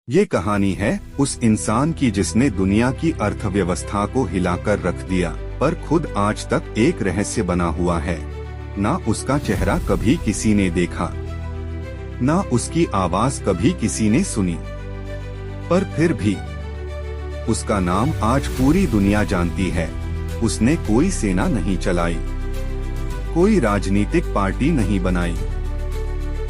ये कहानी है उस इंसान की जिसने दुनिया की अर्थव्यवस्था को हिलाकर रख दिया, पर खुद आज तक एक रहस्य बना हुआ है। ना उसका चेहरा कभी किसी ने देखा, ना उसकी आवाज कभी किसी ने सुनी, पर फिर भी उसका नाम आज पूरी दुनिया जानती है। उसने कोई सेना नहीं चलाई, कोई राजनीतिक पार्टी नहीं बनाई,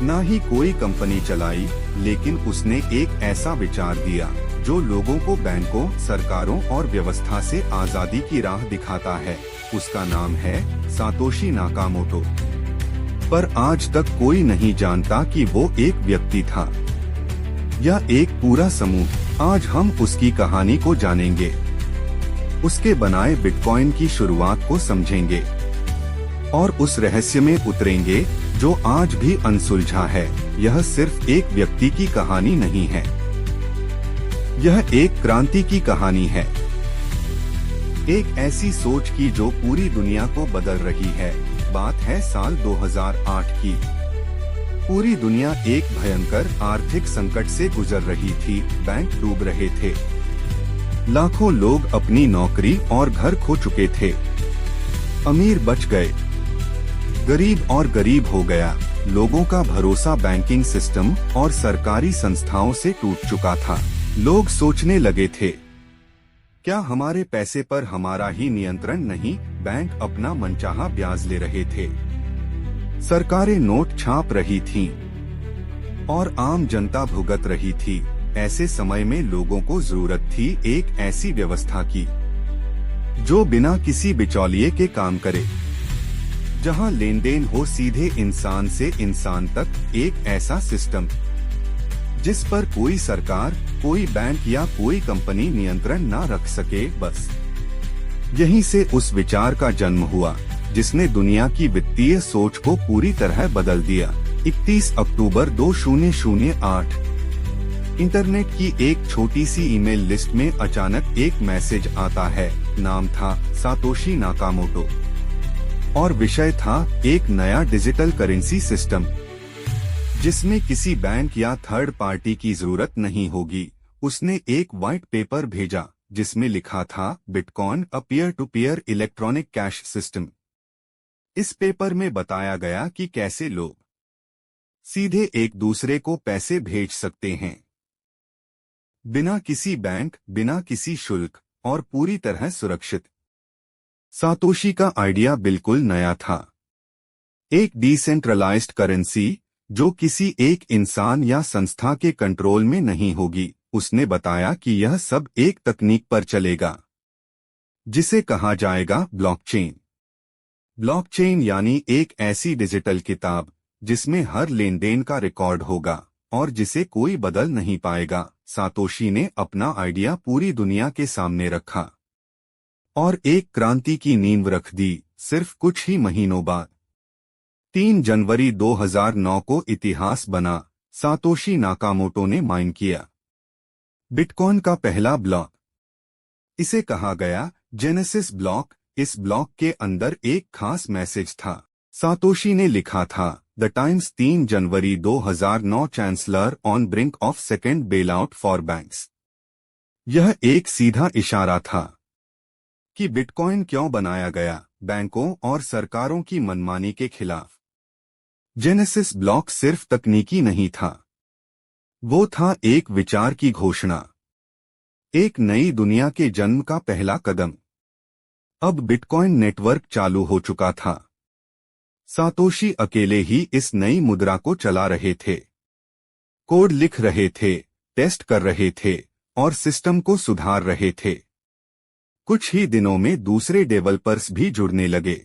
ना ही कोई कंपनी चलाई, लेकिन उसने एक ऐसा विचार दिया जो लोगों को बैंकों, सरकारों और व्यवस्था से आजादी की राह दिखाता है। उसका नाम है सातोशी नाकामोटो। पर आज तक कोई नहीं जानता कि वो एक व्यक्ति था या एक पूरा समूह। आज हम उसकी कहानी को जानेंगे, उसके बनाए बिटकॉइन की शुरुआत को समझेंगे और उस रहस्य में उतरेंगे जो आज भी अनसुलझा है। यह सिर्फ एक व्यक्ति की कहानी नहीं है, यह एक क्रांति की कहानी है, एक ऐसी सोच की जो पूरी दुनिया को बदल रही है। बात है साल 2008 की। पूरी दुनिया एक भयंकर आर्थिक संकट से गुजर रही थी। बैंक डूब रहे थे, लाखों लोग अपनी नौकरी और घर खो चुके थे। अमीर बच गए, गरीब और गरीब हो गया। लोगों का भरोसा बैंकिंग सिस्टम और सरकारी संस्थाओं से टूट चुका था। लोग सोचने लगे थे, क्या हमारे पैसे पर हमारा ही नियंत्रण नहीं? बैंक अपना मनचाहा ब्याज ले रहे थे, सरकारें नोट छाप रही थीं और आम जनता भुगत रही थी। ऐसे समय में लोगों को जरूरत थी एक ऐसी व्यवस्था की जो बिना किसी बिचौलिए के काम करे, जहां लेन देन हो सीधे इंसान से इंसान तक। एक ऐसा सिस्टम जिस पर कोई सरकार, कोई बैंक या कोई कंपनी नियंत्रण ना रख सके। बस यहीं से उस विचार का जन्म हुआ जिसने दुनिया की वित्तीय सोच को पूरी तरह बदल दिया। 31 अक्टूबर 2008 इंटरनेट की एक छोटी सी ईमेल लिस्ट में अचानक एक मैसेज आता है। नाम था सातोशी नाकामोटो और विषय था एक नया डिजिटल करेंसी सिस्टम जिसमें किसी बैंक या थर्ड पार्टी की जरूरत नहीं होगी। उसने एक व्हाइट पेपर भेजा जिसमें लिखा था Bitcoin a peer to peer electronic cash system. इस पेपर में बताया गया कि कैसे लोग सीधे एक दूसरे को पैसे भेज सकते हैं, बिना किसी बैंक, बिना किसी शुल्क और पूरी तरह सुरक्षित। सातोशी का आइडिया बिल्कुल नया था, एक डिसेंट्रलाइज्ड करेंसी जो किसी एक इंसान या संस्था के कंट्रोल में नहीं होगी। उसने बताया कि यह सब एक तकनीक पर चलेगा जिसे कहा जाएगा ब्लॉकचेन। ब्लॉकचेन यानी एक ऐसी डिजिटल किताब जिसमें हर लेन देन का रिकॉर्ड होगा और जिसे कोई बदल नहीं पाएगा। सातोशी ने अपना आइडिया पूरी दुनिया के सामने रखा और एक क्रांति की नींव रख दी। सिर्फ कुछ ही महीनों बाद 3 जनवरी 2009 को इतिहास बना। सातोशी नाकामोटो ने माइन किया बिटकॉइन का पहला ब्लॉक। इसे कहा गया जेनेसिस ब्लॉक। इस ब्लॉक के अंदर एक खास मैसेज था। सातोशी ने लिखा था, the Times 3 January 2009, chancellor on brink of second bail out for banks. यह एक सीधा इशारा था कि बिटकॉइन क्यों बनाया गया, बैंकों और सरकारों की मनमानी के खिलाफ। जेनेसिस ब्लॉक सिर्फ तकनीकी नहीं था, वो था एक विचार की घोषणा, एक नई दुनिया के जन्म का पहला कदम। अब बिटकॉइन नेटवर्क चालू हो चुका था। सातोशी अकेले ही इस नई मुद्रा को चला रहे थे, कोड लिख रहे थे, टेस्ट कर रहे थे और सिस्टम को सुधार रहे थे। कुछ ही दिनों में दूसरे डेवलपर्स भी जुड़ने लगे।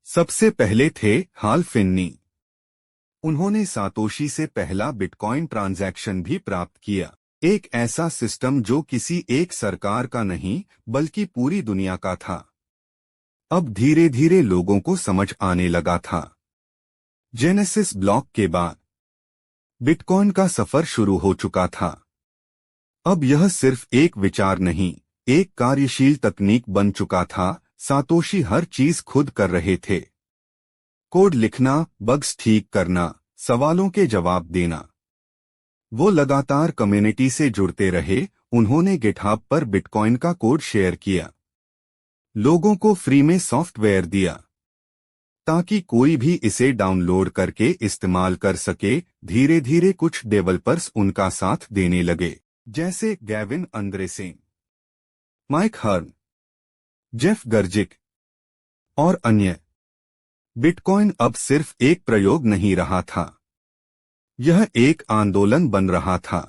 सबसे पहले थे हाल फिन्नी। उन्होंने सातोशी से पहला बिटकॉइन ट्रांजैक्शन भी प्राप्त किया। एक ऐसा सिस्टम जो किसी एक सरकार का नहीं बल्कि पूरी दुनिया का था। अब धीरे धीरे लोगों को समझ आने लगा था। जेनेसिस ब्लॉक के बाद बिटकॉइन का सफर शुरू हो चुका था। अब यह सिर्फ एक विचार नहीं, एक कार्यशील तकनीक बन चुका था। सातोशी हर चीज खुद कर रहे थे, कोड लिखना, बग्स ठीक करना, सवालों के जवाब देना। वो लगातार कम्युनिटी से जुड़ते रहे। उन्होंने गिटहब पर बिटकॉइन का कोड शेयर किया, लोगों को फ्री में सॉफ्टवेयर दिया ताकि कोई भी इसे डाउनलोड करके इस्तेमाल कर सके। धीरे धीरे कुछ डेवलपर्स उनका साथ देने लगे, जैसे गैविन अंद्रेसेन, माइक हर्न, जेफ गर्जिक और अन्य। बिटकॉइन अब सिर्फ एक प्रयोग नहीं रहा था, यह एक आंदोलन बन रहा था।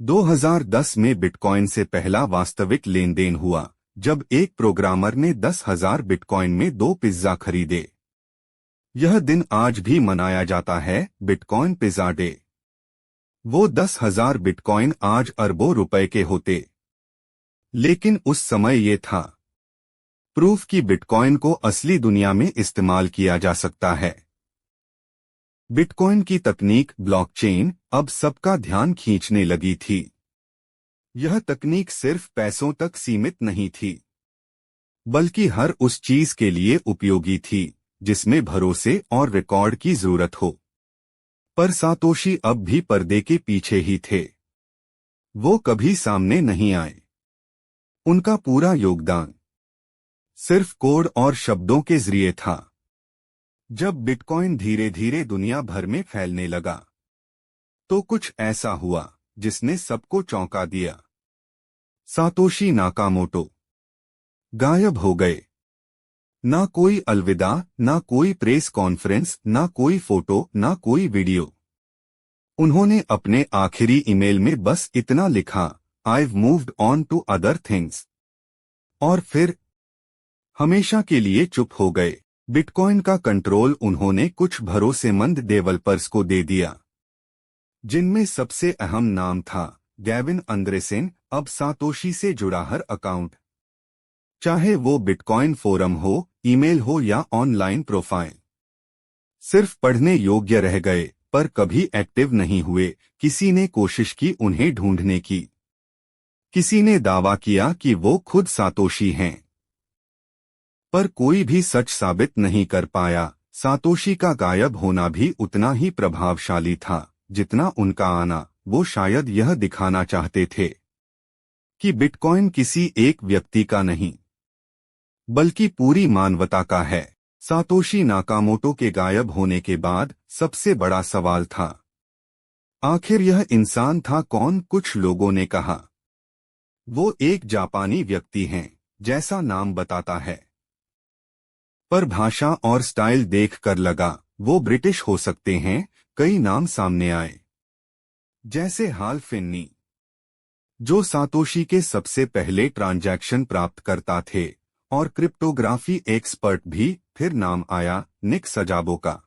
2010 में बिटकॉइन से पहला वास्तविक लेन देन हुआ, जब एक प्रोग्रामर ने 10,000 बिटकॉइन में 2 पिज्जा खरीदे। यह दिन आज भी मनाया जाता है, बिटकॉइन पिज्जा डे। वो 10,000 बिटकॉइन आज अरबों रुपए के होते, लेकिन उस समय ये था प्रूफ कि बिटकॉइन को असली दुनिया में इस्तेमाल किया जा सकता है। बिटकॉइन की तकनीक ब्लॉकचेन अब सबका ध्यान खींचने लगी थी। यह तकनीक सिर्फ पैसों तक सीमित नहीं थी, बल्कि हर उस चीज के लिए उपयोगी थी जिसमें भरोसे और रिकॉर्ड की जरूरत हो। पर सातोशी अब भी पर्दे के पीछे ही थे। वो कभी सामने नहीं आए। उनका पूरा योगदान सिर्फ कोड और शब्दों के जरिए था। जब बिटकॉइन धीरे धीरे दुनिया भर में फैलने लगा, तो कुछ ऐसा हुआ जिसने सबको चौंका दिया। सातोशी नाकामोटो गायब हो गए। ना कोई अलविदा, ना कोई प्रेस कॉन्फ्रेंस, ना कोई फोटो, ना कोई वीडियो। उन्होंने अपने आखिरी ईमेल में बस इतना लिखा, I've moved on to other things। और फिर हमेशा के लिए चुप हो गए। बिटकॉइन का कंट्रोल उन्होंने कुछ भरोसेमंद डेवलपर्स को दे दिया, जिनमें सबसे अहम नाम था गैविन अंद्रेसेन। अब सातोशी से जुड़ा हर अकाउंट, चाहे वो बिटकॉइन फोरम हो, ईमेल हो या ऑनलाइन प्रोफाइल, सिर्फ पढ़ने योग्य रह गए, पर कभी एक्टिव नहीं हुए। किसी ने कोशिश की उन्हें ढूंढने की, किसी ने दावा किया कि वो खुद सातोशी हैं, पर कोई भी सच साबित नहीं कर पाया। सातोशी का गायब होना भी उतना ही प्रभावशाली था जितना उनका आना। वो शायद यह दिखाना चाहते थे कि बिटकॉइन किसी एक व्यक्ति का नहीं, बल्कि पूरी मानवता का है। सातोशी नाकामोटो के गायब होने के बाद सबसे बड़ा सवाल था, आखिर यह इंसान था कौन? कुछ लोगों ने कहा वो एक जापानी व्यक्ति हैं, जैसा नाम बताता है, पर भाषा और स्टाइल देखकर लगा वो ब्रिटिश हो सकते हैं। कई नाम सामने आए, जैसे हाल फिन्नी, जो सातोशी के सबसे पहले ट्रांजैक्शन प्राप्त करता थे, और क्रिप्टोग्राफी एक्सपर्ट भी। फिर नाम आया निक सजाबो का,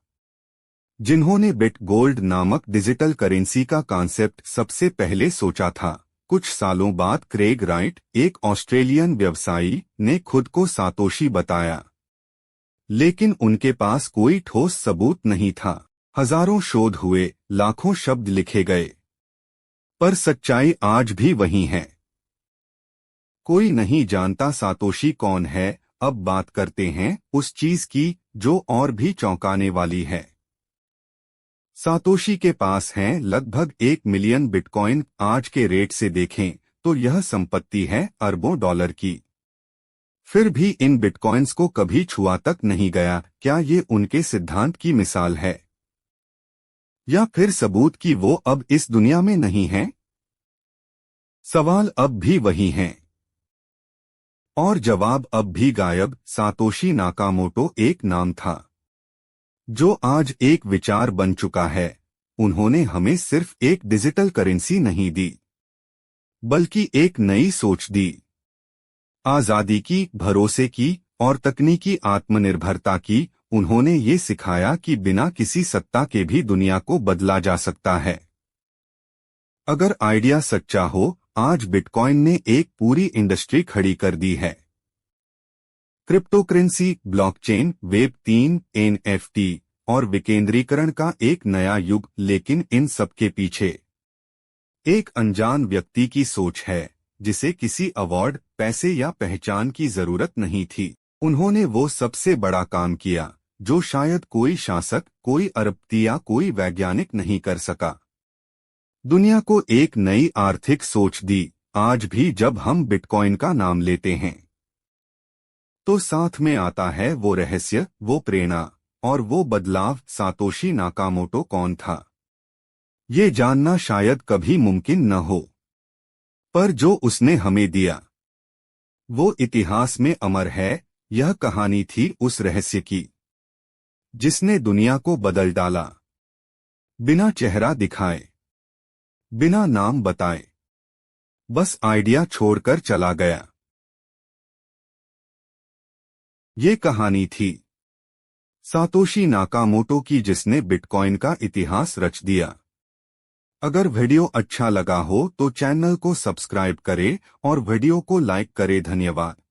जिन्होंने बिट गोल्ड नामक डिजिटल करेंसी का कॉन्सेप्ट सबसे पहले सोचा था। कुछ सालों बाद क्रेग राइट, एक ऑस्ट्रेलियन व्यवसायी, ने खुद को सातोशी बताया, लेकिन उनके पास कोई ठोस सबूत नहीं था। हजारों शोध हुए, लाखों शब्द लिखे गए, पर सच्चाई आज भी वही है। कोई नहीं जानता सातोशी कौन है। अब बात करते हैं उस चीज की जो और भी चौंकाने वाली है। सातोशी के पास हैं लगभग 1 मिलियन बिटकॉइन। आज के रेट से देखें तो यह संपत्ति है अरबों डॉलर की। फिर भी इन बिटकॉइंस को कभी छुआ तक नहीं गया। क्या ये उनके सिद्धांत की मिसाल है, या फिर सबूत कि वो अब इस दुनिया में नहीं हैं? सवाल अब भी वही हैं, और जवाब अब भी गायब। सातोशी नाकामोटो एक नाम था जो आज एक विचार बन चुका है। उन्होंने हमें सिर्फ एक डिजिटल करेंसी नहीं दी, बल्कि एक नई सोच दी, आजादी की, भरोसे की और तकनीकी आत्मनिर्भरता की। उन्होंने ये सिखाया कि बिना किसी सत्ता के भी दुनिया को बदला जा सकता है। अगर आइडिया सच्चा हो, आज बिटकॉइन ने एक पूरी इंडस्ट्री खड़ी कर दी है। क्रिप्टोकरेंसी, ब्लॉकचेन, वेब 3, NFT और विकेंद्रीकरण का एक नया युग। लेकिन इन सब के पीछे एक अनजान व्यक्ति की सोच है, जिसे किसी अवार्ड, पैसे या पहचान की जरूरत नहीं थी। उन्होंने वो सबसे बड़ा काम किया जो शायद कोई शासक, कोई अरबपति या कोई वैज्ञानिक नहीं कर सका। दुनिया को एक नई आर्थिक सोच दी। आज भी जब हम बिटकॉइन का नाम लेते हैं तो साथ में आता है वो रहस्य, वो प्रेरणा और वो बदलाव। सातोशी नाकामोटो कौन था, ये जानना शायद कभी मुमकिन न हो, पर जो उसने हमें दिया वो इतिहास में अमर है। यह कहानी थी उस रहस्य की जिसने दुनिया को बदल डाला, बिना चेहरा दिखाए, बिना नाम बताए, बस आइडिया छोड़कर चला गया। ये कहानी थी सातोशी नाकामोटो की, जिसने बिटकॉइन का इतिहास रच दिया। अगर वीडियो अच्छा लगा हो तो चैनल को सब्सक्राइब करें और वीडियो को लाइक करें। धन्यवाद।